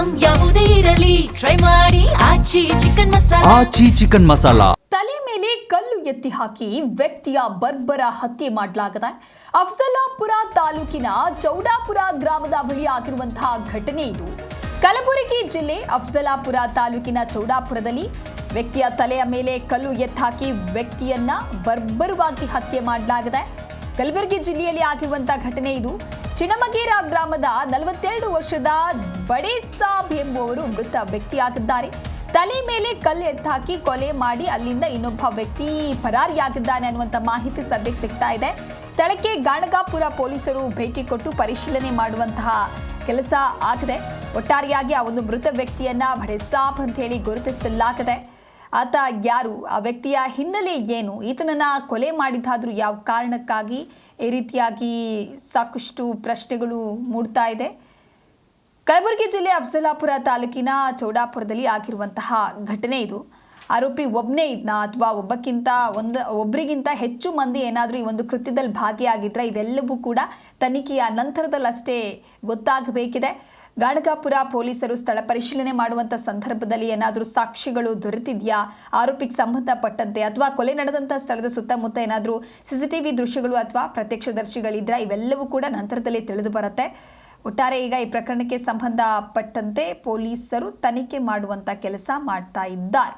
Item ಯಾವುದೇ ಇರಲಿ try ಮಾಡಿ ಆಚಿ ಚಿಕನ್ ಮಸಾಲಾ. ತಲೆ ಮೇಲೆ ಕಲ್ಲು ಎತ್ತಿ ಹಾಕಿ ವ್ಯಕ್ತಿಯ ಬರ್ಬರ ಹತ್ಯೆ ಮಾಡಲಾಗಿದೆ. ಅಫ್ಜಲಾಪುರ ತಾಲೂಕಿನ ಚೌಡಾಪುರ ಗ್ರಾಮದ ಬಳಿ ಆಗಿರುವಂತಹ ಘಟನೆ ಇದು. ಕಲಬುರಗಿ ಜಿಲ್ಲೆ ಅಫ್ಜಲಾಪುರ ತಾಲೂಕಿನ ಚೌಡಾಪುರದಲ್ಲಿ ವ್ಯಕ್ತಿಯ ತಲೆಯ ಮೇಲೆ ಕಲ್ಲು ಎತ್ತಾಕಿ ವ್ಯಕ್ತಿಯನ್ನ ಬರ್ಬರವಾಗಿ ಹತ್ಯೆ ಮಾಡಲಾಗಿದೆ. ಕಲಬುರಗಿ ಜಿಲ್ಲೆಯಲ್ಲಿ ಆಗಿರುವಂತಹ ಘಟನೆ ಇದು. ಚಿಣಮಗೇರ ಗ್ರಾಮದ 42 ವರ್ಷದ ಬಡೇಸಾಬ್ ಎಂಬುವರು ಮೃತ ವ್ಯಕ್ತಿಯಾಗಿದ್ದಾರೆ. ತಲೆ ಮೇಲೆ ಕಲ್ಲು ಎತ್ತಾಕಿ ಕೊಲೆ ಮಾಡಿ ಅಲ್ಲಿಂದ ಇನ್ನೊಬ್ಬ ವ್ಯಕ್ತಿ ಪರಾರಿಯಾಗಿದ್ದಾನೆ ಅನ್ನುವಂಥ ಮಾಹಿತಿ ಸದ್ಯಕ್ಕೆ ಸಿಗ್ತಾ ಇದೆ. ಸ್ಥಳಕ್ಕೆ ಗಾಣಗಾಪುರ ಪೊಲೀಸರು ಭೇಟಿ ಕೊಟ್ಟು ಪರಿಶೀಲನೆ ಮಾಡುವಂತಹ ಕೆಲಸ ಆಗಿದೆ. ಒಟ್ಟಾರೆಯಾಗಿ ಆ ಒಂದು ಮೃತ ವ್ಯಕ್ತಿಯನ್ನ ಬಡೇಸಾಬ್ ಅಂತ ಹೇಳಿ ಗುರುತಿಸಲಾಗಿದೆ. ಆತ ಯಾರು, ಆ ವ್ಯಕ್ತಿಯ ಹಿನ್ನೆಲೆ ಏನು, ಈತನನ್ನ ಕೊಲೆ ಮಾಡಿದ್ದಾದ್ರೂ ಯಾವ ಕಾರಣಕ್ಕಾಗಿ, ಈ ರೀತಿಯಾಗಿ ಸಾಕಷ್ಟು ಪ್ರಶ್ನೆಗಳು ಮೂಡ್ತಾ ಇದೆ. ಕಲಬುರಗಿ ಜಿಲ್ಲೆ ಅಫ್ಜಲಾಪುರ ತಾಲೂಕಿನ ಚೌಡಾಪುರದಲ್ಲಿ ಆಗಿರುವಂತಹ ಘಟನೆ ಇದು. ಆರೋಪಿ ಒಬ್ಬನೇ ಇದ್ನ ಅಥವಾ ಒಬ್ಬರಿಗಿಂತ ಹೆಚ್ಚು ಮಂದಿ ಏನಾದರೂ ಈ ಒಂದು ಕೃತ್ಯದಲ್ಲಿ ಭಾಗಿಯಾಗಿದ್ರೆ ಇದೆಲ್ಲವೂ ಕೂಡ ತನಿಖೆಯ ನಂತರದಲ್ಲಷ್ಟೇ ಗೊತ್ತಾಗಬೇಕಿದೆ. ಗಾಣಗಾಪುರ ಪೊಲೀಸರು ಸ್ಥಳ ಪರಿಶೀಲನೆ ಮಾಡುವಂಥ ಸಂದರ್ಭದಲ್ಲಿ ಏನಾದರೂ ಸಾಕ್ಷಿಗಳು ದೊರೆತಿದೆಯಾ, ಆರೋಪಿಗೆ ಸಂಬಂಧಪಟ್ಟಂತೆ ಅಥವಾ ಕೊಲೆ ನಡೆದಂಥ ಸ್ಥಳದ ಸುತ್ತಮುತ್ತ ಏನಾದರೂ CCTV ದೃಶ್ಯಗಳು ಅಥವಾ ಪ್ರತ್ಯಕ್ಷದರ್ಶಿಗಳಿದ್ರೆ ಇವೆಲ್ಲವೂ ಕೂಡ ನಂತರದಲ್ಲಿ ತಿಳಿದು ಬರುತ್ತೆ. ಒಟ್ಟಾರೆ ಈಗ ಈ ಪ್ರಕರಣಕ್ಕೆ ಸಂಬಂಧಪಟ್ಟಂತೆ ಪೊಲೀಸರು ತನಿಖೆ ಮಾಡುವಂಥ ಕೆಲಸ ಮಾಡ್ತಾ ಇದ್ದಾರೆ.